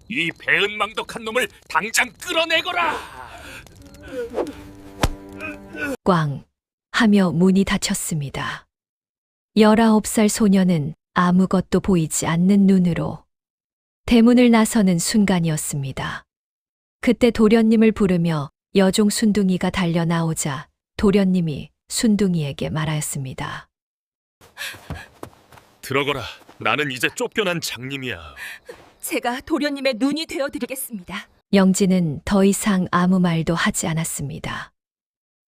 이 배은망덕한 놈을 당장 끌어내거라. 꽝 하며 문이 닫혔습니다. 19살 소녀는 아무것도 보이지 않는 눈으로 대문을 나서는 순간이었습니다. 그때 도련님을 부르며 여종 순둥이가 달려 나오자 도련님이 순둥이에게 말하였습니다. 들어거라. 나는 이제 쫓겨난 장님이야. 제가 도련님의 눈이 되어드리겠습니다. 영진은 더 이상 아무 말도 하지 않았습니다.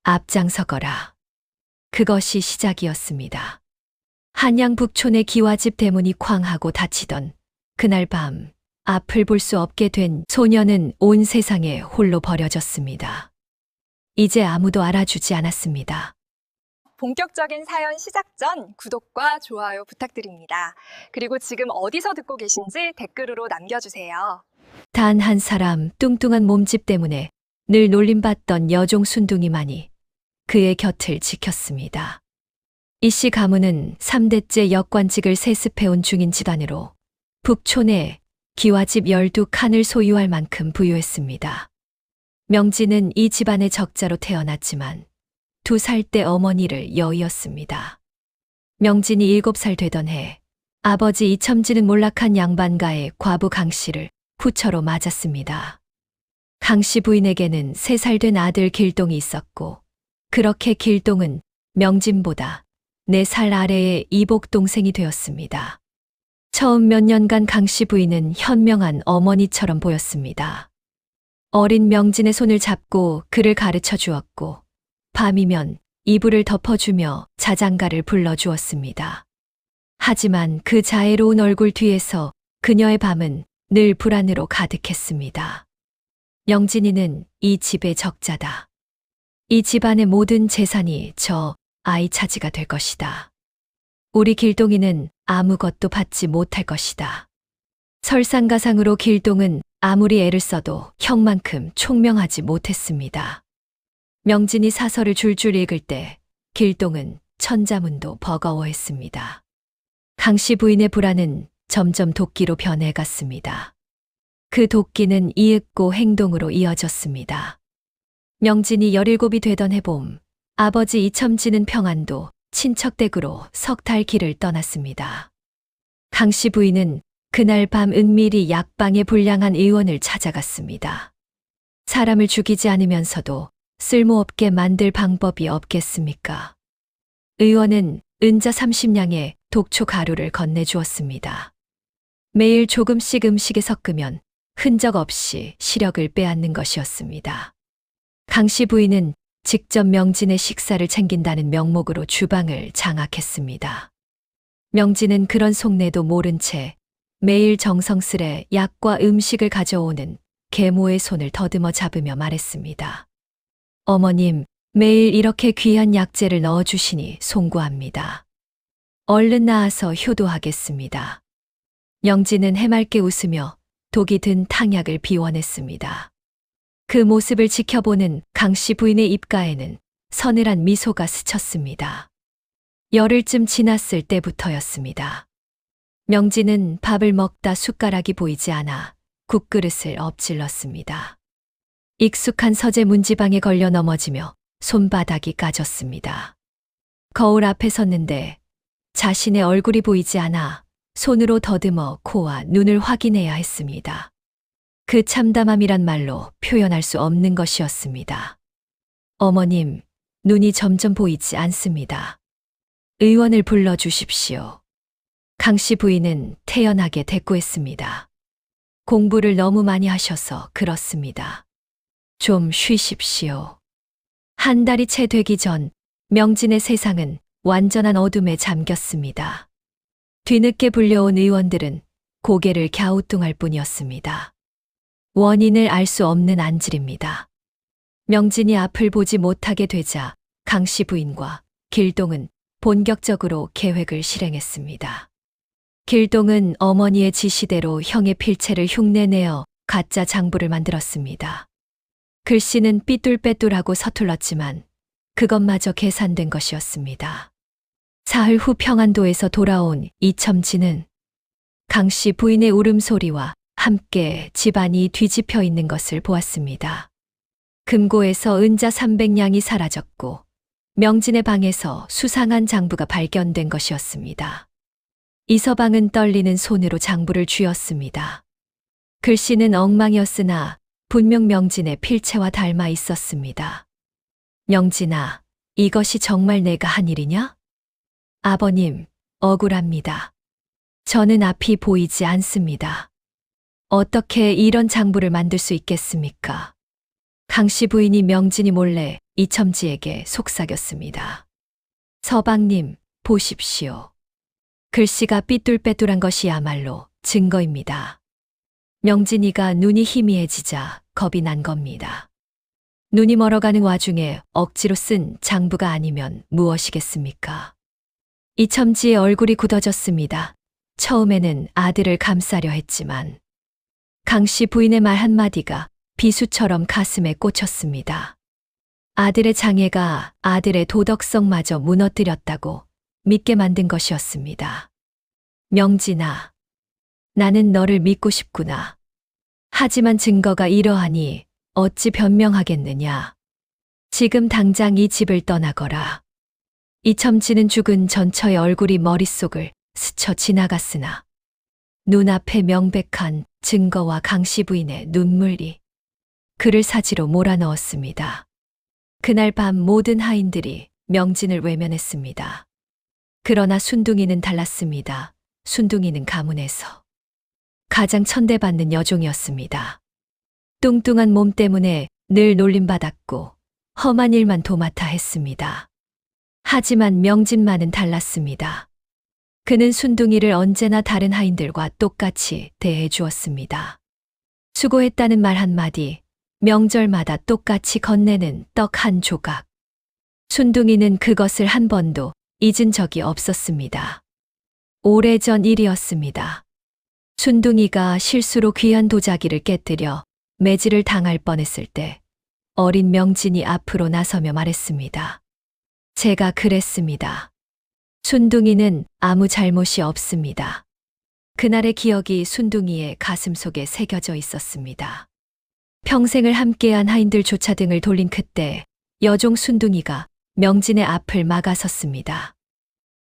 앞장서거라. 그것이 시작이었습니다. 한양 북촌의 기와집 대문이 쾅하고 닫히던 그날 밤, 앞을 볼 수 없게 된 소녀는 온 세상에 홀로 버려졌습니다. 이제 아무도 알아주지 않았습니다. 본격적인 사연 시작 전 구독과 좋아요 부탁드립니다. 그리고 지금 어디서 듣고 계신지 댓글로 남겨주세요. 단 한 사람 뚱뚱한 몸집 때문에 늘 놀림받던 여종 순둥이만이 그의 곁을 지켰습니다. 이씨 가문은 3대째 역관직을 세습해온 중인 집안으로 북촌에 기와집 12칸을 소유할 만큼 부유했습니다. 명진은 이 집안의 적자로 태어났지만 2살 때 어머니를 여의었습니다. 명진이 7살 되던 해 아버지 이첨지는 몰락한 양반가의 과부 강씨를 후처로 맞았습니다. 강씨 부인에게는 3살 된 아들 길동이 있었고 그렇게 길동은 명진보다 4살 아래의 이복 동생이 되었습니다. 처음 몇 년간 강씨 부인은 현명한 어머니처럼 보였습니다. 어린 명진의 손을 잡고 그를 가르쳐 주었고 밤이면 이불을 덮어주며 자장가를 불러주었습니다. 하지만 그 자애로운 얼굴 뒤에서 그녀의 밤은 늘 불안으로 가득했습니다. 영진이는 이 집의 적자다. 이 집안의 모든 재산이 저 아이 차지가 될 것이다. 우리 길동이는 아무것도 받지 못할 것이다. 설상가상으로 길동은 아무리 애를 써도 형만큼 총명하지 못했습니다. 명진이 사설을 줄줄 읽을 때 길동은 천자문도 버거워했습니다. 강씨 부인의 불안은 점점 도끼로 변해갔습니다. 그 도끼는 이윽고 행동으로 이어졌습니다. 명진이 17이 되던 해봄, 아버지 이첨지는 평안도 친척 댁으로 석 달 길을 떠났습니다. 강씨 부인은 그날 밤 은밀히 약방의 불량한 의원을 찾아갔습니다. 사람을 죽이지 않으면서도 쓸모없게 만들 방법이 없겠습니까? 의원은 은자 30냥의 독초 가루를 건네주었습니다. 매일 조금씩 음식에 섞으면 흔적 없이 시력을 빼앗는 것이었습니다. 강씨 부인은 직접 명진의 식사를 챙긴다는 명목으로 주방을 장악했습니다. 명진은 그런 속내도 모른 채 매일 정성스레 약과 음식을 가져오는 계모의 손을 더듬어 잡으며 말했습니다. 어머님, 매일 이렇게 귀한 약재를 넣어주시니 송구합니다. 얼른 나아서 효도하겠습니다. 명진은 해맑게 웃으며 독이 든 탕약을 비워냈습니다. 그 모습을 지켜보는 강씨 부인의 입가에는 서늘한 미소가 스쳤습니다. 열흘쯤 지났을 때부터였습니다. 명진은 밥을 먹다 숟가락이 보이지 않아 국그릇을 엎질렀습니다. 익숙한 서재 문지방에 걸려 넘어지며 손바닥이 까졌습니다. 거울 앞에 섰는데 자신의 얼굴이 보이지 않아 손으로 더듬어 코와 눈을 확인해야 했습니다. 그 참담함이란 말로 표현할 수 없는 것이었습니다. 어머님, 눈이 점점 보이지 않습니다. 의원을 불러주십시오. 강씨 부인은 태연하게 대꾸했습니다. 공부를 너무 많이 하셔서 그렇습니다. 좀 쉬십시오. 한 달이 채 되기 전 명진의 세상은 완전한 어둠에 잠겼습니다. 뒤늦게 불려온 의원들은 고개를 갸우뚱할 뿐이었습니다. 원인을 알 수 없는 안질입니다. 명진이 앞을 보지 못하게 되자 강씨 부인과 길동은 본격적으로 계획을 실행했습니다. 길동은 어머니의 지시대로 형의 필체를 흉내내어 가짜 장부를 만들었습니다. 글씨는 삐뚤빼뚤하고 서툴렀지만 그것마저 계산된 것이었습니다. 사흘 후 평안도에서 돌아온 이첨지는 강씨 부인의 울음소리와 함께 집안이 뒤집혀 있는 것을 보았습니다. 금고에서 은자 300냥이 사라졌고 명진의 방에서 수상한 장부가 발견된 것이었습니다. 이서방은 떨리는 손으로 장부를 쥐었습니다. 글씨는 엉망이었으나 분명 명진의 필체와 닮아 있었습니다. 명진아, 이것이 정말 내가 한 일이냐? 아버님, 억울합니다. 저는 앞이 보이지 않습니다. 어떻게 이런 장부를 만들 수 있겠습니까? 강씨 부인이 명진이 몰래 이첨지에게 속삭였습니다. 서방님, 보십시오. 글씨가 삐뚤빼뚤한 것이야말로 증거입니다. 명진이가 눈이 희미해지자 겁이 난 겁니다. 눈이 멀어가는 와중에 억지로 쓴 장부가 아니면 무엇이겠습니까? 이첨지의 얼굴이 굳어졌습니다. 처음에는 아들을 감싸려 했지만 강씨 부인의 말 한마디가 비수처럼 가슴에 꽂혔습니다. 아들의 장애가 아들의 도덕성마저 무너뜨렸다고 믿게 만든 것이었습니다. 명진아, 나는 너를 믿고 싶구나. 하지만 증거가 이러하니 어찌 변명하겠느냐. 지금 당장 이 집을 떠나거라. 이첨지는 죽은 전처의 얼굴이 머릿속을 스쳐 지나갔으나 눈앞에 명백한 증거와 강씨 부인의 눈물이 그를 사지로 몰아넣었습니다. 그날 밤 모든 하인들이 명진을 외면했습니다. 그러나 순둥이는 달랐습니다. 순둥이는 가문에서 가장 천대받는 여종이었습니다. 뚱뚱한 몸 때문에 늘 놀림받았고 험한 일만 도맡아 했습니다. 하지만 명진만은 달랐습니다. 그는 순둥이를 언제나 다른 하인들과 똑같이 대해 주었습니다. 수고했다는 말 한마디, 명절마다 똑같이 건네는 떡 한 조각. 순둥이는 그것을 한 번도 잊은 적이 없었습니다. 오래전 일이었습니다. 순둥이가 실수로 귀한 도자기를 깨뜨려 매질을 당할 뻔했을 때 어린 명진이 앞으로 나서며 말했습니다. 제가 그랬습니다. 순둥이는 아무 잘못이 없습니다. 그날의 기억이 순둥이의 가슴 속에 새겨져 있었습니다. 평생을 함께한 하인들조차 등을 돌린 그때 여종 순둥이가 명진의 앞을 막아섰습니다.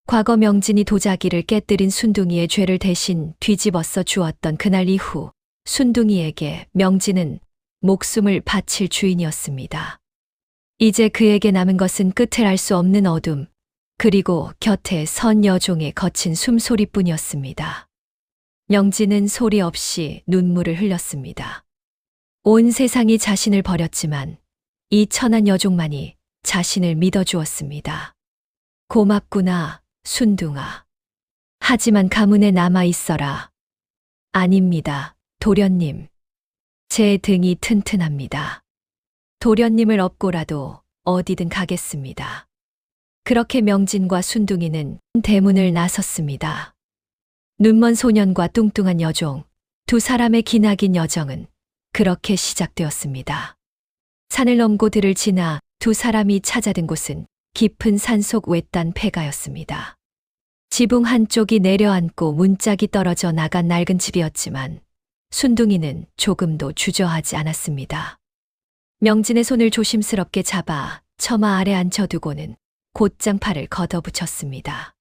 과거 명진이 도자기를 깨뜨린 순둥이의 죄를 대신 뒤집어서 주었던 그날 이후 순둥이에게 명진은 목숨을 바칠 주인이었습니다. 이제 그에게 남은 것은 끝을 알 수 없는 어둠, 그리고 곁에 선 여종의 거친 숨소리뿐이었습니다. 명진은 소리 없이 눈물을 흘렸습니다. 온 세상이 자신을 버렸지만 이 천한 여종만이 자신을 믿어주었습니다. 고맙구나, 순둥아. 하지만 가문에 남아 있어라. 아닙니다, 도련님. 제 등이 튼튼합니다. 도련님을 업고라도 어디든 가겠습니다. 그렇게 명진과 순둥이는 대문을 나섰습니다. 눈먼 소년과 뚱뚱한 여종, 두 사람의 기나긴 여정은 그렇게 시작되었습니다. 산을 넘고 들을 지나 두 사람이 찾아든 곳은 깊은 산속 외딴 폐가였습니다. 지붕 한쪽이 내려앉고 문짝이 떨어져 나간 낡은 집이었지만 순둥이는 조금도 주저하지 않았습니다. 명진의 손을 조심스럽게 잡아 처마 아래 앉혀두고는 곧장 팔을 걷어붙였습니다.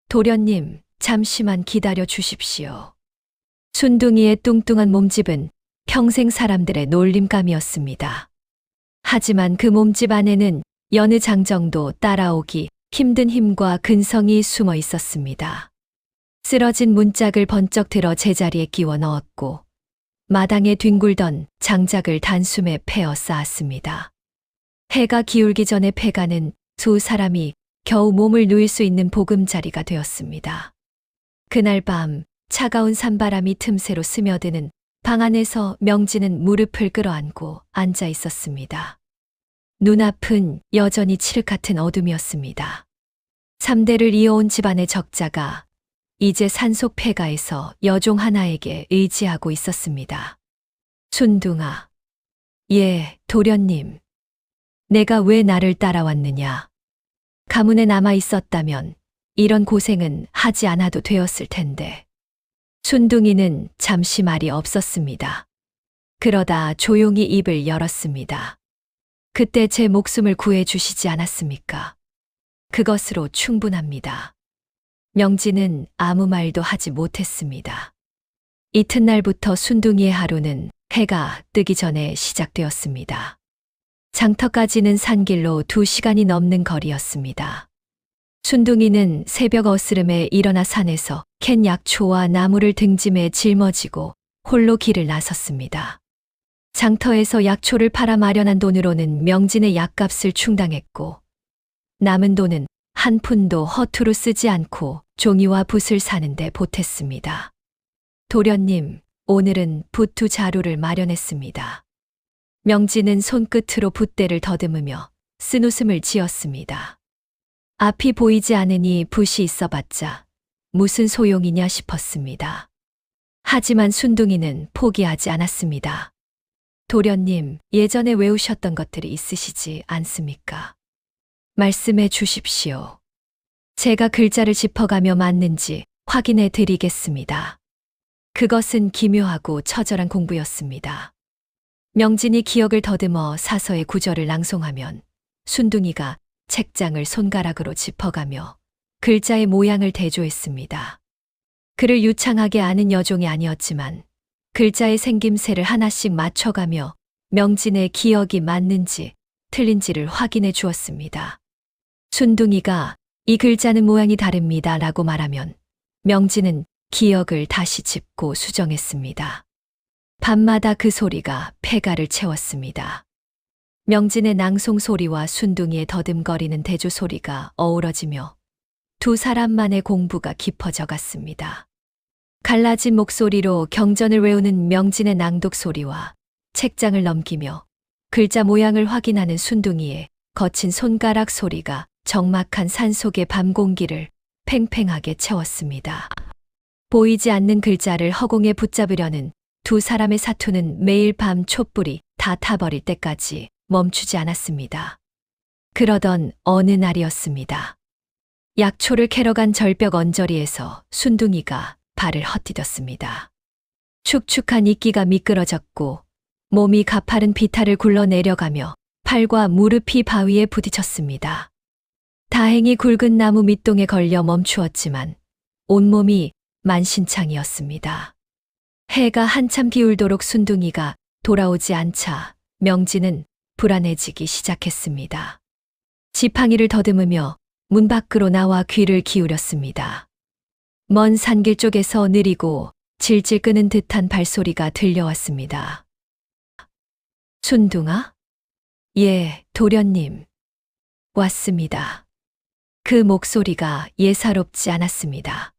도련님, 잠시만 기다려 주십시오. 순둥이의 뚱뚱한 몸집은 평생 사람들의 놀림감이었습니다. 하지만 그 몸집 안에는 여느 장정도 따라오기 힘든 힘과 근성이 숨어 있었습니다. 쓰러진 문짝을 번쩍 들어 제자리에 끼워 넣었고 마당에 뒹굴던 장작을 단숨에 패어 쌓았습니다. 해가 기울기 전에 폐가는 두 사람이 겨우 몸을 누일 수 있는 보금자리가 되었습니다. 그날 밤 차가운 산바람이 틈새로 스며드는 방 안에서 명진은 무릎을 끌어안고 앉아 있었습니다. 눈앞은 여전히 칠흑 같은 어둠이었습니다. 3대를 이어온 집안의 적자가 이제 산속 폐가에서 여종 하나에게 의지하고 있었습니다. 순둥아. 예, 도련님. 내가 왜 나를 따라왔느냐. 가문에 남아 있었다면 이런 고생은 하지 않아도 되었을 텐데. 순둥이는 잠시 말이 없었습니다. 그러다 조용히 입을 열었습니다. 그때 제 목숨을 구해주시지 않았습니까? 그것으로 충분합니다. 명진은 아무 말도 하지 못했습니다. 이튿날부터 순둥이의 하루는 해가 뜨기 전에 시작되었습니다. 장터까지는 산길로 2시간이 넘는 거리였습니다. 순둥이는 새벽 어스름에 일어나 산에서 캔 약초와 나무를 등짐에 짊어지고 홀로 길을 나섰습니다. 장터에서 약초를 팔아 마련한 돈으로는 명진의 약값을 충당했고 남은 돈은 한 푼도 허투루 쓰지 않고 종이와 붓을 사는데 보탰습니다. 도련님, 오늘은 붓 2자루를 마련했습니다. 명진은 손끝으로 붓대를 더듬으며 쓴웃음을 지었습니다. 앞이 보이지 않으니 붓이 있어봤자 무슨 소용이냐 싶었습니다. 하지만 순둥이는 포기하지 않았습니다. 도련님, 예전에 외우셨던 것들이 있으시지 않습니까? 말씀해 주십시오. 제가 글자를 짚어가며 맞는지 확인해 드리겠습니다. 그것은 기묘하고 처절한 공부였습니다. 명진이 기억을 더듬어 사서의 구절을 낭송하면 순둥이가 책장을 손가락으로 짚어가며 글자의 모양을 대조했습니다. 그를 유창하게 아는 여종이 아니었지만 글자의 생김새를 하나씩 맞춰가며 명진의 기억이 맞는지 틀린지를 확인해 주었습니다. 순둥이가 이 글자는 모양이 다릅니다 라고 말하면 명진은 기억을 다시 짚고 수정했습니다. 밤마다 그 소리가 폐가를 채웠습니다. 명진의 낭송 소리와 순둥이의 더듬거리는 대조 소리가 어우러지며 두 사람만의 공부가 깊어져 갔습니다. 갈라진 목소리로 경전을 외우는 명진의 낭독 소리와 책장을 넘기며 글자 모양을 확인하는 순둥이의 거친 손가락 소리가 적막한 산속의 밤 공기를 팽팽하게 채웠습니다. 보이지 않는 글자를 허공에 붙잡으려는 두 사람의 사투는 매일 밤 촛불이 다 타버릴 때까지 멈추지 않았습니다. 그러던 어느 날이었습니다. 약초를 캐러 간 절벽 언저리에서 순둥이가 발을 헛디뎠습니다. 축축한 이끼가 미끄러졌고 몸이 가파른 비탈을 굴러 내려가며 팔과 무릎이 바위에 부딪혔습니다. 다행히 굵은 나무 밑동에 걸려 멈추었지만 온몸이 만신창이었습니다. 해가 한참 기울도록 순둥이가 돌아오지 않자 명진은 불안해지기 시작했습니다. 지팡이를 더듬으며 문 밖으로 나와 귀를 기울였습니다. 먼 산길 쪽에서 느리고 질질 끄는 듯한 발소리가 들려왔습니다. 순둥아? 예, 도련님. 왔습니다. 그 목소리가 예사롭지 않았습니다.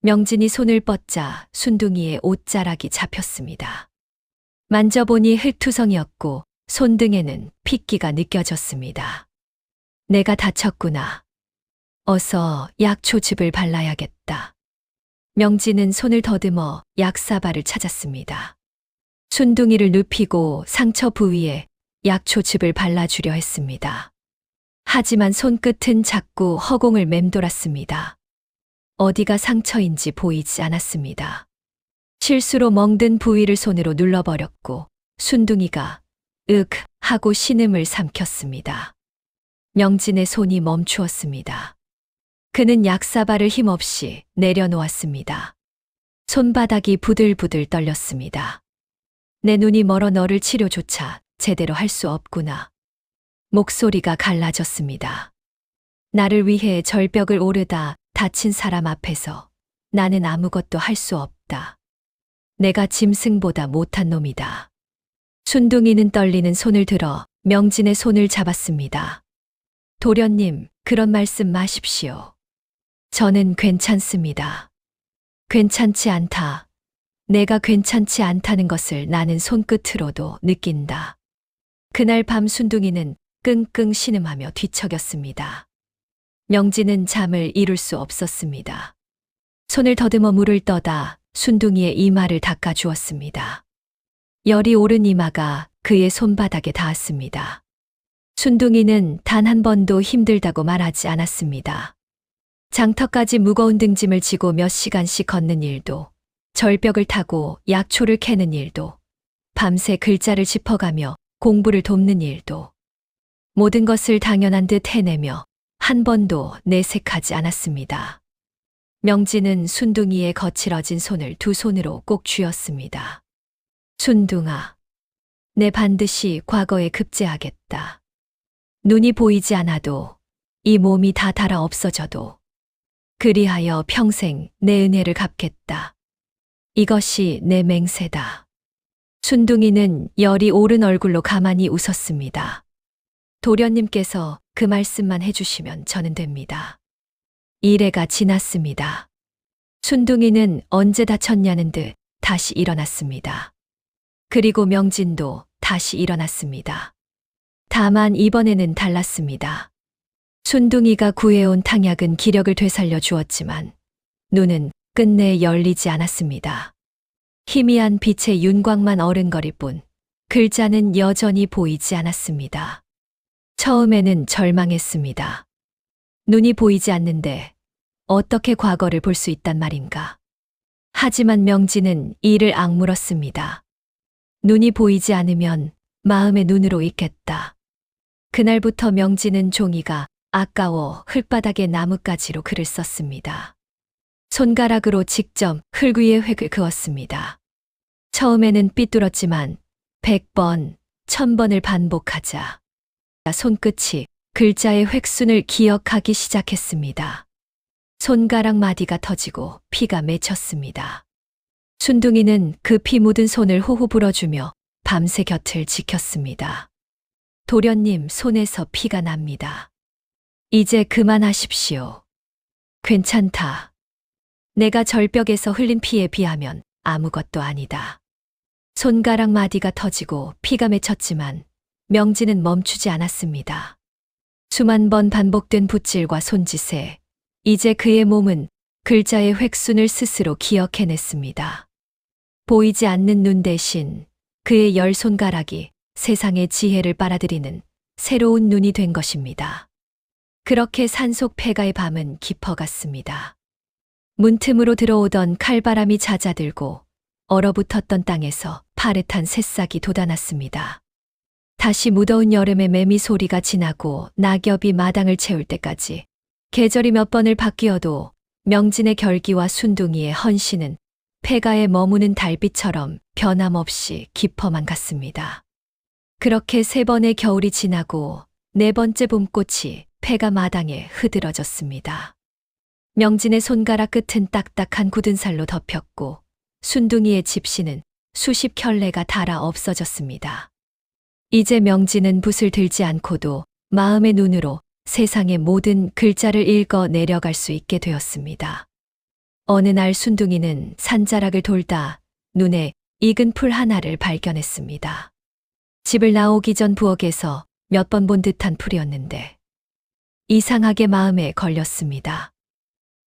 명진이 손을 뻗자 순둥이의 옷자락이 잡혔습니다. 만져보니 흙투성이었고 손등에는 핏기가 느껴졌습니다. 내가 다쳤구나. 어서 약초즙을 발라야겠다. 명진은 손을 더듬어 약사발을 찾았습니다. 순둥이를 눕히고 상처 부위에 약초즙을 발라주려 했습니다. 하지만 손끝은 자꾸 허공을 맴돌았습니다. 어디가 상처인지 보이지 않았습니다. 실수로 멍든 부위를 손으로 눌러버렸고 순둥이가 윽 하고 신음을 삼켰습니다. 명진의 손이 멈추었습니다. 그는 약사발을 힘없이 내려놓았습니다. 손바닥이 부들부들 떨렸습니다. 내 눈이 멀어 너를 치료조차 제대로 할 수 없구나. 목소리가 갈라졌습니다. 나를 위해 절벽을 오르다 다친 사람 앞에서 나는 아무것도 할 수 없다. 내가 짐승보다 못한 놈이다. 순둥이는 떨리는 손을 들어 명진의 손을 잡았습니다. 도련님, 그런 말씀 마십시오. 저는 괜찮습니다. 괜찮지 않다. 내가 괜찮지 않다는 것을 나는 손끝으로도 느낀다. 그날 밤 순둥이는 끙끙 신음하며 뒤척였습니다. 명진은 잠을 이룰 수 없었습니다. 손을 더듬어 물을 떠다 순둥이의 이마를 닦아주었습니다. 열이 오른 이마가 그의 손바닥에 닿았습니다. 순둥이는 단 한 번도 힘들다고 말하지 않았습니다. 장터까지 무거운 등짐을 지고 몇 시간씩 걷는 일도 절벽을 타고 약초를 캐는 일도, 밤새 글자를 짚어가며 공부를 돕는 일도, 모든 것을 당연한 듯 해내며 한 번도 내색하지 않았습니다. 명진은 순둥이의 거칠어진 손을 두 손으로 꼭 쥐었습니다. 순둥아, 내 반드시 과거에 급제하겠다. 눈이 보이지 않아도 이 몸이 다 닳아 없어져도 그리하여 평생 내 은혜를 갚겠다. 이것이 내 맹세다. 순둥이는 열이 오른 얼굴로 가만히 웃었습니다. 도련님께서 그 말씀만 해주시면 저는 됩니다. 이래가 지났습니다. 순둥이는 언제 다쳤냐는 듯 다시 일어났습니다. 그리고 명진도 다시 일어났습니다. 다만 이번에는 달랐습니다. 순둥이가 구해온 탕약은 기력을 되살려 주었지만 눈은 끝내 열리지 않았습니다. 희미한 빛의 윤광만 어른거릴 뿐 글자는 여전히 보이지 않았습니다. 처음에는 절망했습니다. 눈이 보이지 않는데 어떻게 과거를 볼 수 있단 말인가. 하지만 명진은 이를 악물었습니다. 눈이 보이지 않으면 마음의 눈으로 읽겠다. 그날부터 명진은 종이가 아까워 흙바닥에 나뭇가지로 글을 썼습니다. 손가락으로 직접 흙 위에 획을 그었습니다. 처음에는 삐뚤었지만 100번, 1000번을 반복하자 손끝이 글자의 획순을 기억하기 시작했습니다. 손가락 마디가 터지고 피가 맺혔습니다. 순둥이는 그 피 묻은 손을 호호 불어주며 밤새 곁을 지켰습니다. 도련님, 손에서 피가 납니다. 이제 그만하십시오. 괜찮다. 내가 절벽에서 흘린 피에 비하면 아무것도 아니다. 손가락 마디가 터지고 피가 맺혔지만 명진은 멈추지 않았습니다. 수만 번 반복된 붓질과 손짓에 이제 그의 몸은 글자의 획순을 스스로 기억해냈습니다. 보이지 않는 눈 대신 그의 열 손가락이 세상의 지혜를 빨아들이는 새로운 눈이 된 것입니다. 그렇게 산속 폐가의 밤은 깊어갔습니다. 문틈으로 들어오던 칼바람이 잦아들고 얼어붙었던 땅에서 파릇한 새싹이 돋아났습니다. 다시 무더운 여름의 매미 소리가 지나고 낙엽이 마당을 채울 때까지 계절이 몇 번을 바뀌어도 명진의 결기와 순둥이의 헌신은 폐가에 머무는 달빛처럼 변함없이 깊어만 갔습니다. 그렇게 3번의 겨울이 지나고 4번째 봄꽃이 폐가 마당에 흐드러졌습니다. 명진의 손가락 끝은 딱딱한 굳은 살로 덮였고 순둥이의 집시는 수십 켤레가 닳아 없어졌습니다. 이제 명진은 붓을 들지 않고도 마음의 눈으로 세상의 모든 글자를 읽어 내려갈 수 있게 되었습니다. 어느 날 순둥이는 산자락을 돌다 눈에 익은 풀 하나를 발견했습니다. 집을 나오기 전 부엌에서 몇 번 본 듯한 풀이었는데 이상하게 마음에 걸렸습니다.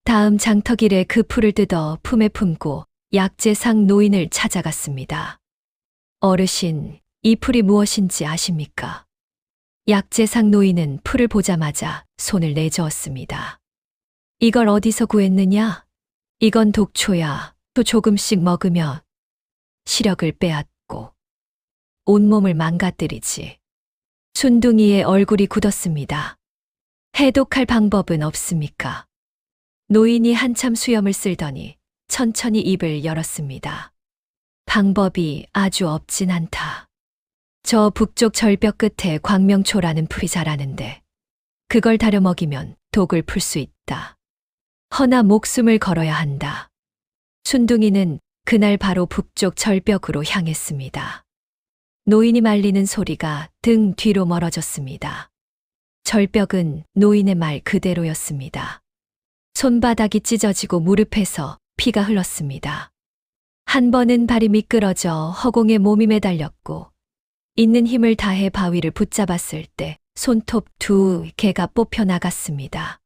다음 장터길에 그 풀을 뜯어 품에 품고 약재상 노인을 찾아갔습니다. 어르신, 이 풀이 무엇인지 아십니까? 약재상 노인은 풀을 보자마자 손을 내저었습니다. 이걸 어디서 구했느냐? 이건 독초야. 또 조금씩 먹으면 시력을 빼앗고 온몸을 망가뜨리지. 순둥이의 얼굴이 굳었습니다. 해독할 방법은 없습니까? 노인이 한참 수염을 쓸더니 천천히 입을 열었습니다. 방법이 아주 없진 않다. 저 북쪽 절벽 끝에 광명초라는 풀이 자라는데 그걸 다려 먹이면 독을 풀 수 있다. 허나 목숨을 걸어야 한다. 순둥이는 그날 바로 북쪽 절벽으로 향했습니다. 노인이 말리는 소리가 등 뒤로 멀어졌습니다. 절벽은 노인의 말 그대로였습니다. 손바닥이 찢어지고 무릎에서 피가 흘렀습니다. 한 번은 발이 미끄러져 허공에 몸이 매달렸고 있는 힘을 다해 바위를 붙잡았을 때 손톱 2개가 뽑혀 나갔습니다.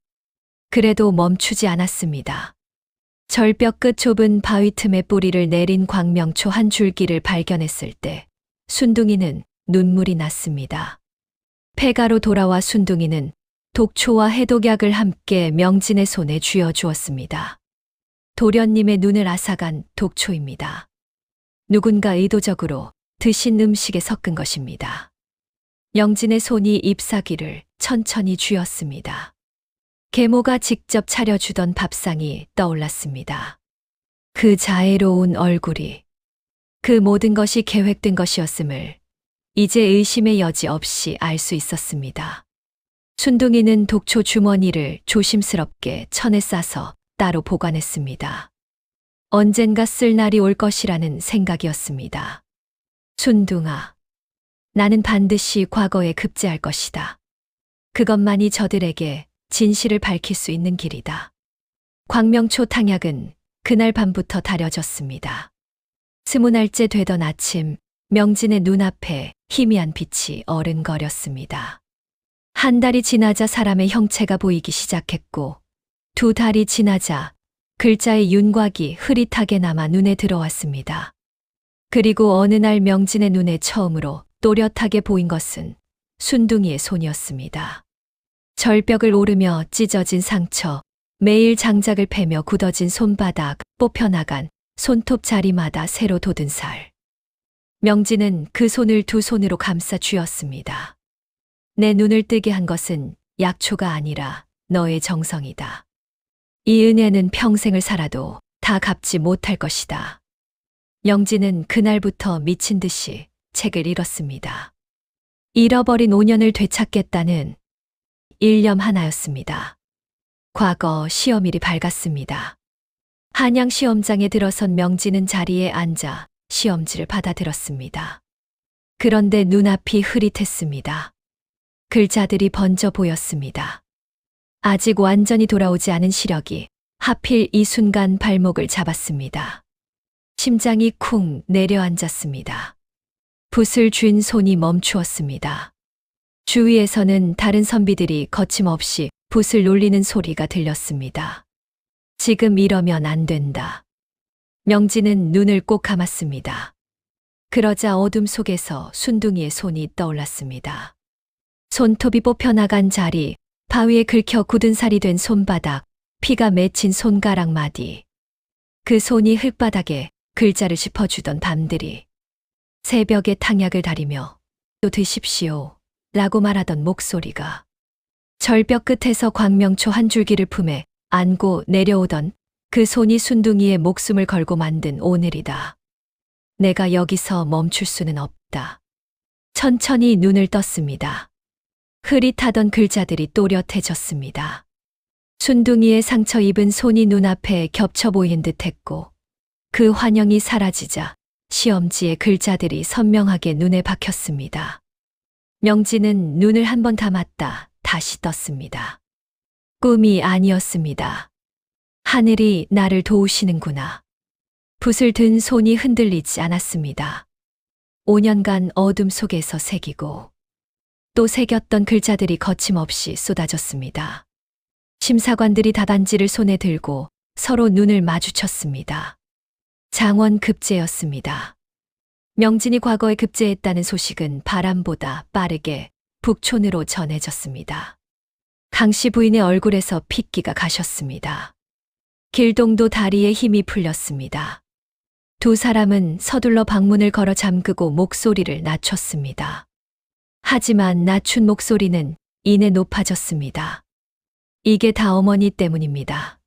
그래도 멈추지 않았습니다. 절벽 끝 좁은 바위 틈에 뿌리를 내린 광명초 한 줄기를 발견했을 때 순둥이는 눈물이 났습니다. 폐가로 돌아와 순둥이는 독초와 해독약을 함께 명진의 손에 쥐어 주었습니다. 도련님의 눈을 앗아간 독초입니다. 누군가 의도적으로 드신 음식에 섞은 것입니다. 명진의 손이 잎사귀를 천천히 쥐었습니다. 계모가 직접 차려주던 밥상이 떠올랐습니다. 그 자애로운 얼굴이, 그 모든 것이 계획된 것이었음을 이제 의심의 여지 없이 알 수 있었습니다. 순둥이는 독초 주머니를 조심스럽게 천에 싸서 따로 보관했습니다. 언젠가 쓸 날이 올 것이라는 생각이었습니다. 순둥아, 나는 반드시 과거에 급제할 것이다. 그것만이 저들에게 진실을 밝힐 수 있는 길이다. 광명초 탕약은 그날 밤부터 다려졌습니다. 20날째 되던 아침, 명진의 눈앞에 희미한 빛이 어른거렸습니다. 한 달이 지나자 사람의 형체가 보이기 시작했고, 2달이 지나자 글자의 윤곽이 흐릿하게 남아 눈에 들어왔습니다. 그리고 어느 날 명진의 눈에 처음으로 또렷하게 보인 것은 순둥이의 손이었습니다. 절벽을 오르며 찢어진 상처, 매일 장작을 패며 굳어진 손바닥, 뽑혀나간 손톱 자리마다 새로 돋은 살. 명진은 그 손을 2 손으로 감싸 쥐었습니다. 내 눈을 뜨게 한 것은 약초가 아니라 너의 정성이다. 이 은혜는 평생을 살아도 다 갚지 못할 것이다. 명진은 그날부터 미친 듯이 책을 읽었습니다. 잃어버린 5년을 되찾겠다는 일념 하나였습니다. 과거 시험일이 밝았습니다. 한양 시험장에 들어선 명진은 자리에 앉아 시험지를 받아들었습니다. 그런데 눈앞이 흐릿했습니다. 글자들이 번져 보였습니다. 아직 완전히 돌아오지 않은 시력이 하필 이 순간 발목을 잡았습니다. 심장이 쿵 내려앉았습니다. 붓을 쥔 손이 멈추었습니다. 주위에서는 다른 선비들이 거침없이 붓을 놀리는 소리가 들렸습니다. 지금 이러면 안 된다. 명진은 눈을 꼭 감았습니다. 그러자 어둠 속에서 순둥이의 손이 떠올랐습니다. 손톱이 뽑혀나간 자리, 바위에 긁혀 굳은 살이 된 손바닥, 피가 맺힌 손가락 마디. 그 손이 흙바닥에 글자를 짚어주던 밤들이, 새벽에 탕약을 다리며 또 드십시오 라고 말하던 목소리가, 절벽 끝에서 광명초 한 줄기를 품에 안고 내려오던 그 손이 순둥이의 목숨을 걸고 만든 오늘이다. 내가 여기서 멈출 수는 없다. 천천히 눈을 떴습니다. 흐릿하던 글자들이 또렷해졌습니다. 순둥이의 상처 입은 손이 눈앞에 겹쳐 보이는 듯했고, 그 환영이 사라지자 시험지의 글자들이 선명하게 눈에 박혔습니다. 명진은 눈을 한 번 감았다 다시 떴습니다. 꿈이 아니었습니다. 하늘이 나를 도우시는구나. 붓을 든 손이 흔들리지 않았습니다. 5년간 어둠 속에서 새기고 또 새겼던 글자들이 거침없이 쏟아졌습니다. 심사관들이 답안지를 손에 들고 서로 눈을 마주쳤습니다. 장원 급제였습니다. 명진이 과거에 급제했다는 소식은 바람보다 빠르게 북촌으로 전해졌습니다. 강씨 부인의 얼굴에서 핏기가 가셨습니다. 길동도 다리에 힘이 풀렸습니다. 2 사람은 서둘러 방문을 걸어 잠그고 목소리를 낮췄습니다. 하지만 낮춘 목소리는 이내 높아졌습니다. 이게 다 어머니 때문입니다.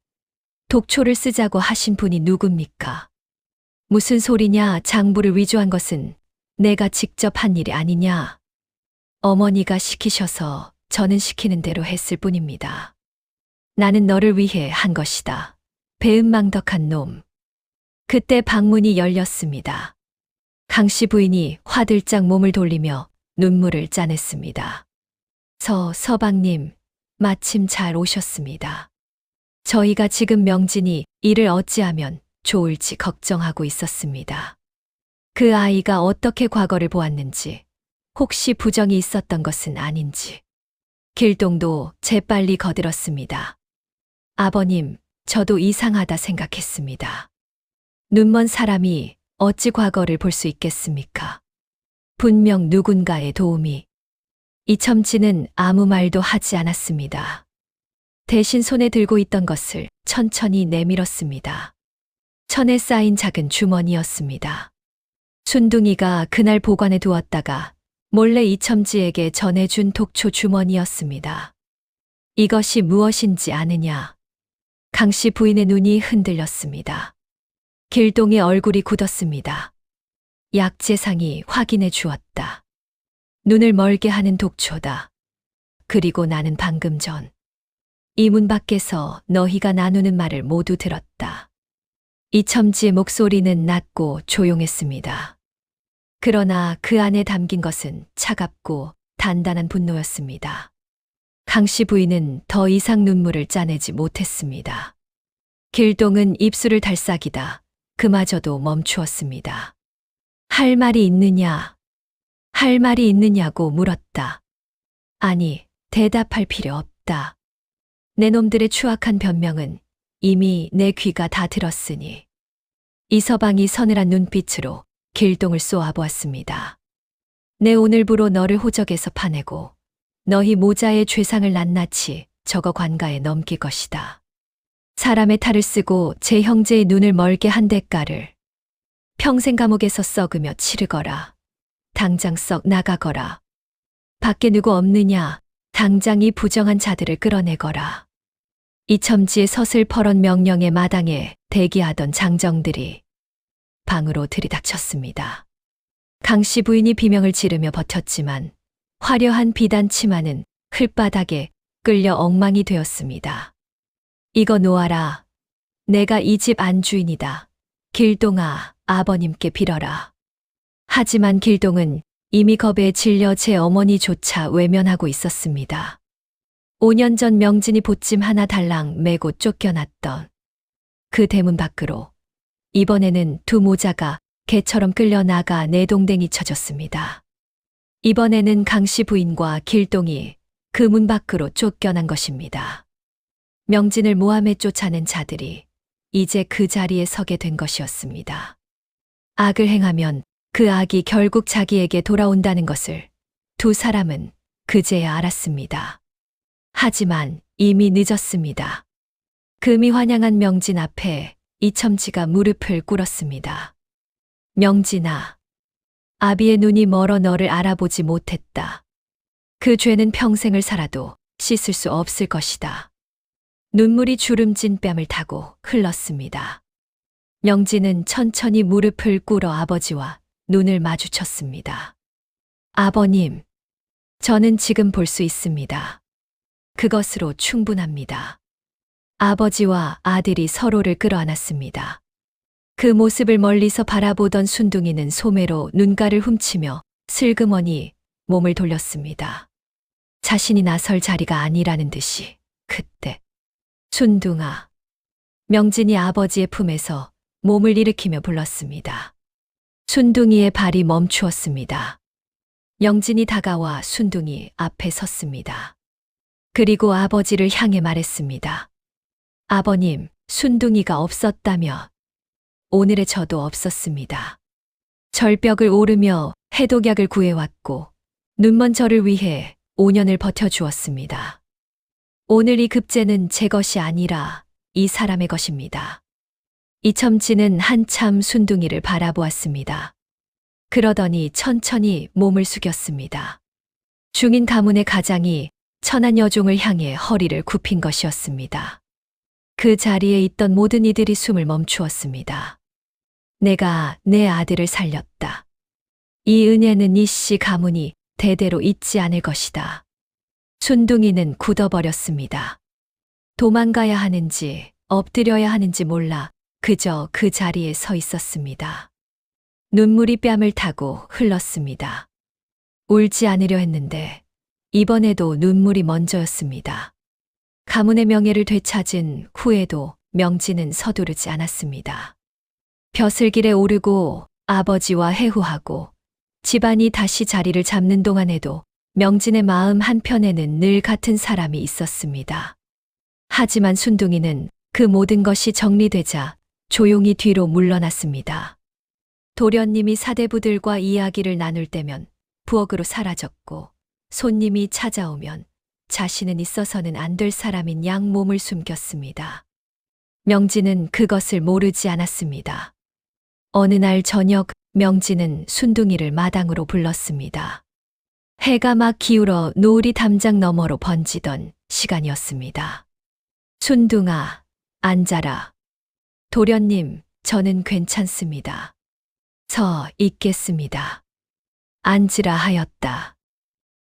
독초를 쓰자고 하신 분이 누굽니까? 무슨 소리냐, 장부를 위조한 것은 내가 직접 한 일이 아니냐. 어머니가 시키셔서 저는 시키는 대로 했을 뿐입니다. 나는 너를 위해 한 것이다. 배은망덕한 놈. 그때 방문이 열렸습니다. 강씨 부인이 화들짝 몸을 돌리며 눈물을 짜냈습니다. 서방님, 마침 잘 오셨습니다. 저희가 지금 명진이 이를 어찌하면 좋을지 걱정하고 있었습니다. 그 아이가 어떻게 과거를 보았는지, 혹시 부정이 있었던 것은 아닌지. 길동도 재빨리 거들었습니다. 아버님, 저도 이상하다 생각했습니다. 눈먼 사람이 어찌 과거를 볼 수 있겠습니까? 분명 누군가의 도움이. 이첨지는 아무 말도 하지 않았습니다. 대신 손에 들고 있던 것을 천천히 내밀었습니다. 천에 쌓인 작은 주머니였습니다. 순둥이가 그날 보관해 두었다가 몰래 이첨지에게 전해준 독초 주머니였습니다. 이것이 무엇인지 아느냐? 강 씨 부인의 눈이 흔들렸습니다. 길동의 얼굴이 굳었습니다. 약재상이 확인해 주었다. 눈을 멀게 하는 독초다. 그리고 나는 방금 전 이 문 밖에서 너희가 나누는 말을 모두 들었다. 이첨지의 목소리는 낮고 조용했습니다. 그러나 그 안에 담긴 것은 차갑고 단단한 분노였습니다. 강 씨 부인은 더 이상 눈물을 짜내지 못했습니다. 길동은 입술을 달싹이다 그마저도 멈추었습니다. 할 말이 있느냐? 할 말이 있느냐고 물었다. 아니, 대답할 필요 없다. 내 놈들의 추악한 변명은 이미 내 귀가 다 들었으니. 이서방이 서늘한 눈빛으로 길동을 쏘아보았습니다. 내 오늘부로 너를 호적에서 파내고 너희 모자의 죄상을 낱낱이 적어 관가에 넘길 것이다. 사람의 탈을 쓰고 제 형제의 눈을 멀게 한 대가를 평생 감옥에서 썩으며 치르거라. 당장 썩 나가거라. 밖에 누구 없느냐? 당장 이 부정한 자들을 끌어내거라. 이첨지의 서슬퍼런 명령에 마당에 대기하던 장정들이 방으로 들이닥쳤습니다. 강 씨 부인이 비명을 지르며 버텼지만 화려한 비단 치마는 흘바닥에 끌려 엉망이 되었습니다. 이거 놓아라. 내가 이 집 안주인이다. 길동아, 아버님께 빌어라. 하지만 길동은 이미 겁에 질려 제 어머니조차 외면하고 있었습니다. 5년 전 명진이 보찜 하나 달랑 메고 쫓겨났던 그 대문 밖으로 이번에는 두 모자가 개처럼 끌려나가 내동댕이 쳐졌습니다. 이번에는 강 씨 부인과 길동이 그 문 밖으로 쫓겨난 것입니다. 명진을 모함에 쫓아낸 자들이 이제 그 자리에 서게 된 것이었습니다. 악을 행하면 그 악이 결국 자기에게 돌아온다는 것을 두 사람은 그제야 알았습니다. 하지만 이미 늦었습니다. 금이 환영한 명진 앞에 이첨지가 무릎을 꿇었습니다. 명진아, 아비의 눈이 멀어 너를 알아보지 못했다. 그 죄는 평생을 살아도 씻을 수 없을 것이다. 눈물이 주름진 뺨을 타고 흘렀습니다. 명진은 천천히 무릎을 꿇어 아버지와 눈을 마주쳤습니다. 아버님, 저는 지금 볼 수 있습니다. 그것으로 충분합니다. 아버지와 아들이 서로를 끌어안았습니다. 그 모습을 멀리서 바라보던 순둥이는 소매로 눈가를 훔치며 슬그머니 몸을 돌렸습니다. 자신이 나설 자리가 아니라는 듯이 그때 순둥아, 명진이 아버지의 품에서 몸을 일으키며 불렀습니다. 순둥이의 발이 멈추었습니다. 명진이 다가와 순둥이 앞에 섰습니다. 그리고 아버지를 향해 말했습니다. 아버님, 순둥이가 없었다면 오늘의 저도 없었습니다. 절벽을 오르며 해독약을 구해왔고 눈먼 저를 위해 5년을 버텨주었습니다. 오늘 이 급제는 제 것이 아니라 이 사람의 것입니다. 이첨지는 한참 순둥이를 바라보았습니다. 그러더니 천천히 몸을 숙였습니다. 중인 가문의 가장이 천한 여종을 향해 허리를 굽힌 것이었습니다. 그 자리에 있던 모든 이들이 숨을 멈추었습니다. 내가 내 아들을 살렸다. 이 은혜는 이씨 가문이 대대로 잊지 않을 것이다. 순둥이는 굳어버렸습니다. 도망가야 하는지 엎드려야 하는지 몰라 그저 그 자리에 서 있었습니다. 눈물이 뺨을 타고 흘렀습니다. 울지 않으려 했는데 이번에도 눈물이 먼저였습니다. 가문의 명예를 되찾은 후에도 명진은 서두르지 않았습니다. 벼슬길에 오르고 아버지와 해후하고 집안이 다시 자리를 잡는 동안에도 명진의 마음 한편에는 늘 같은 사람이 있었습니다. 하지만 순둥이는 그 모든 것이 정리되자 조용히 뒤로 물러났습니다. 도련님이 사대부들과 이야기를 나눌 때면 부엌으로 사라졌고 손님이 찾아오면 자신은 있어서는 안 될 사람인 양 몸을 숨겼습니다. 명진은 그것을 모르지 않았습니다. 어느 날 저녁 명진은 순둥이를 마당으로 불렀습니다. 해가 막 기울어 노을이 담장 너머로 번지던 시간이었습니다. 순둥아, 앉아라. 도련님, 저는 괜찮습니다. 서 있겠습니다. 앉으라 하였다.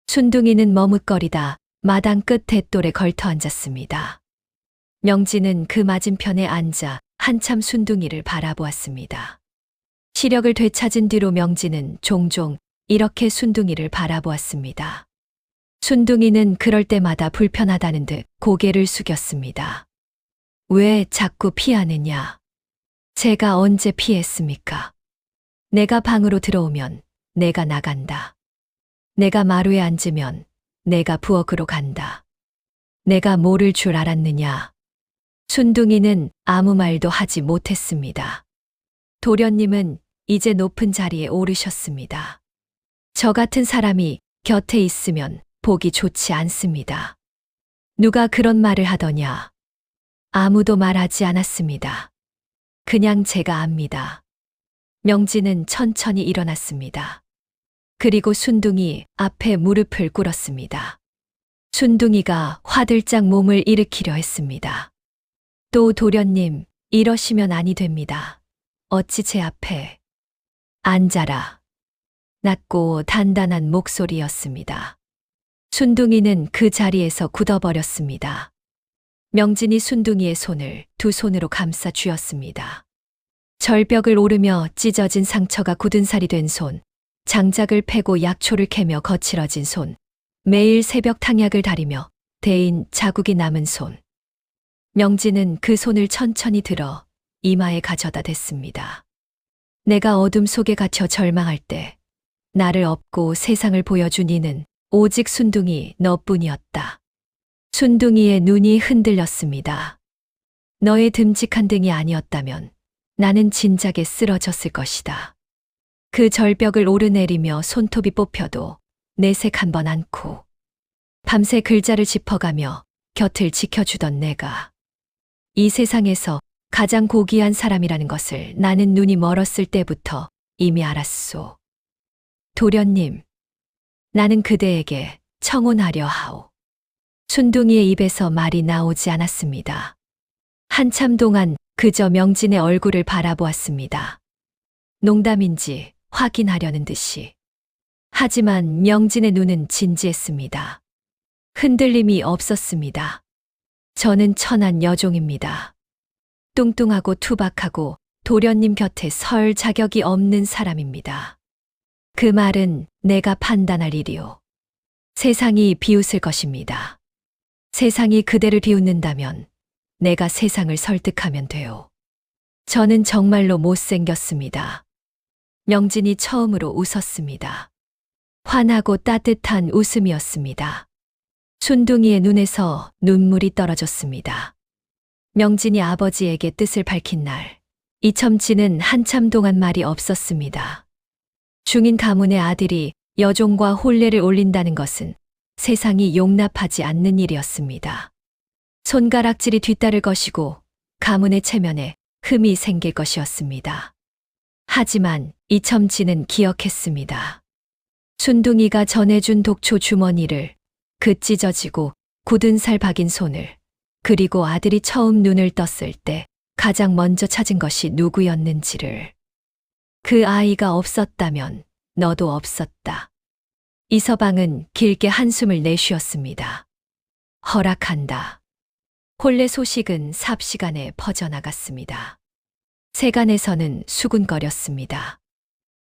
순둥이는 머뭇거리다 마당 끝 맷돌에 걸터 앉았습니다. 명진은 그 맞은편에 앉아 한참 순둥이를 바라보았습니다. 시력을 되찾은 뒤로 명진은 종종 이렇게 순둥이를 바라보았습니다. 순둥이는 그럴 때마다 불편하다는 듯 고개를 숙였습니다. 왜 자꾸 피하느냐? 제가 언제 피했습니까? 내가 방으로 들어오면 내가 나간다. 내가 마루에 앉으면 내가 부엌으로 간다. 내가 모를 줄 알았느냐? 순둥이는 아무 말도 하지 못했습니다. 도련님은 이제 높은 자리에 오르셨습니다. 저 같은 사람이 곁에 있으면 보기 좋지 않습니다. 누가 그런 말을 하더냐? 아무도 말하지 않았습니다. 그냥 제가 압니다. 명진은 천천히 일어났습니다. 그리고 순둥이 앞에 무릎을 꿇었습니다. 순둥이가 화들짝 몸을 일으키려 했습니다. 또 도련님, 이러시면 아니 됩니다. 어찌 제 앞에 앉아라. 낮고 단단한 목소리였습니다. 순둥이는 그 자리에서 굳어버렸습니다. 명진이 순둥이의 손을 두 손으로 감싸 쥐었습니다. 절벽을 오르며 찢어진 상처가 굳은 살이 된 손, 장작을 패고 약초를 캐며 거칠어진 손, 매일 새벽 탕약을 다리며 대인 자국이 남은 손. 명진은 그 손을 천천히 들어 이마에 가져다 댔습니다. 내가 어둠 속에 갇혀 절망할 때 나를 업고 세상을 보여준 이는 오직 순둥이 너뿐이었다. 순둥이의 눈이 흔들렸습니다. 너의 듬직한 등이 아니었다면 나는 진작에 쓰러졌을 것이다. 그 절벽을 오르내리며 손톱이 뽑혀도 내색 한 번 않고 밤새 글자를 짚어가며 곁을 지켜주던 내가 이 세상에서 가장 고귀한 사람이라는 것을 나는 눈이 멀었을 때부터 이미 알았소. 도련님, 나는 그대에게 청혼하려 하오. 순둥이의 입에서 말이 나오지 않았습니다. 한참 동안 그저 명진의 얼굴을 바라보았습니다. 농담인지 확인하려는 듯이. 하지만 명진의 눈은 진지했습니다. 흔들림이 없었습니다. 저는 천한 여종입니다. 뚱뚱하고 투박하고 도련님 곁에 설 자격이 없는 사람입니다. 그 말은 내가 판단할 일이오. 세상이 비웃을 것입니다. 세상이 그대를 비웃는다면 내가 세상을 설득하면 돼요. 저는 정말로 못생겼습니다. 명진이 처음으로 웃었습니다. 환하고 따뜻한 웃음이었습니다. 순둥이의 눈에서 눈물이 떨어졌습니다. 명진이 아버지에게 뜻을 밝힌 날, 이첨지는 한참 동안 말이 없었습니다. 중인 가문의 아들이 여종과 혼례를 올린다는 것은 세상이 용납하지 않는 일이었습니다. 손가락질이 뒤따를 것이고 가문의 체면에 흠이 생길 것이었습니다. 하지만 이첨지는 기억했습니다. 순둥이가 전해준 독초 주머니를, 그 찢어지고 굳은 살 박인 손을, 그리고 아들이 처음 눈을 떴을 때 가장 먼저 찾은 것이 누구였는지를. 그 아이가 없었다면 너도 없었다. 이서방은 길게 한숨을 내쉬었습니다. 허락한다. 혼례 소식은 삽시간에 퍼져나갔습니다. 세간에서는 수군거렸습니다.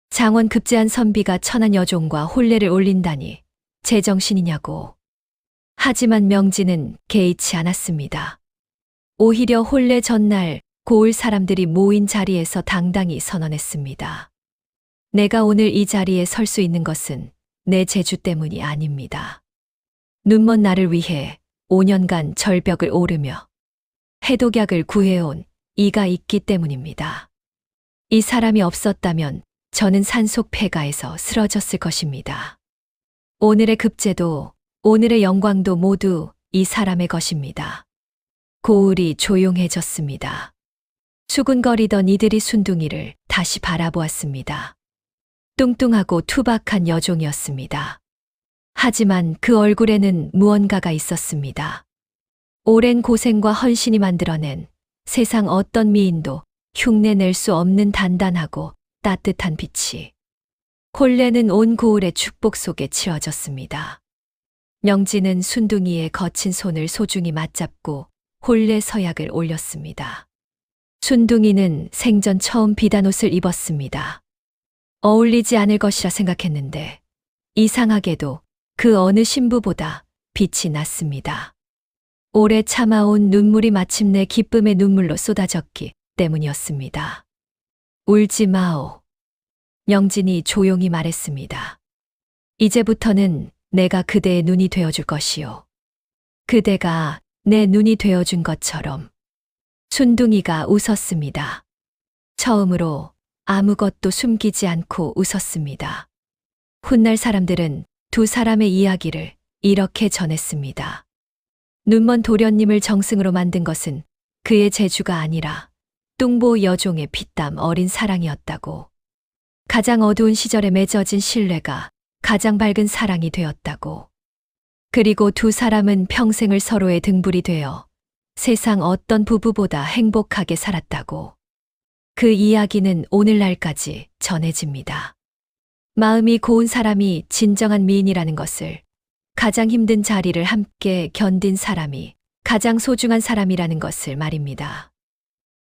장원 급제한 선비가 천한 여종과 혼례를 올린다니 제정신이냐고. 하지만 명진은 개의치 않았습니다. 오히려 혼례 전날 고을 사람들이 모인 자리에서 당당히 선언했습니다. 내가 오늘 이 자리에 설 수 있는 것은 내 재주 때문이 아닙니다. 눈먼 나를 위해 5년간 절벽을 오르며 해독약을 구해온 이가 있기 때문입니다. 이 사람이 없었다면 저는 산속 폐가에서 쓰러졌을 것입니다. 오늘의 급제도, 오늘의 영광도 모두 이 사람의 것입니다. 고을이 조용해졌습니다. 수군거리던 이들이 순둥이를 다시 바라보았습니다. 뚱뚱하고 투박한 여종이었습니다. 하지만 그 얼굴에는 무언가가 있었습니다. 오랜 고생과 헌신이 만들어낸 세상 어떤 미인도 흉내낼 수 없는 단단하고 따뜻한 빛이 혼례는 온 고을의 축복 속에 치워졌습니다. 명진은 순둥이의 거친 손을 소중히 맞잡고 혼례 서약을 올렸습니다. 순둥이는 생전 처음 비단옷을 입었습니다. 어울리지 않을 것이라 생각했는데 이상하게도 그 어느 신부보다 빛이 났습니다. 오래 참아온 눈물이 마침내 기쁨의 눈물로 쏟아졌기 때문이었습니다. 울지 마오. 명진이 조용히 말했습니다. 이제부터는 내가 그대의 눈이 되어줄 것이요. 그대가 내 눈이 되어준 것처럼. 순둥이가 웃었습니다. 처음으로 아무것도 숨기지 않고 웃었습니다. 훗날 사람들은 두 사람의 이야기를 이렇게 전했습니다. 눈먼 도련님을 정승으로 만든 것은 그의 재주가 아니라 뚱보 여종의 피땀 어린 사랑이었다고. 가장 어두운 시절에 맺어진 신뢰가 가장 밝은 사랑이 되었다고. 그리고 두 사람은 평생을 서로의 등불이 되어 세상 어떤 부부보다 행복하게 살았다고. 그 이야기는 오늘날까지 전해집니다. 마음이 고운 사람이 진정한 미인이라는 것을, 가장 힘든 자리를 함께 견딘 사람이 가장 소중한 사람이라는 것을 말입니다.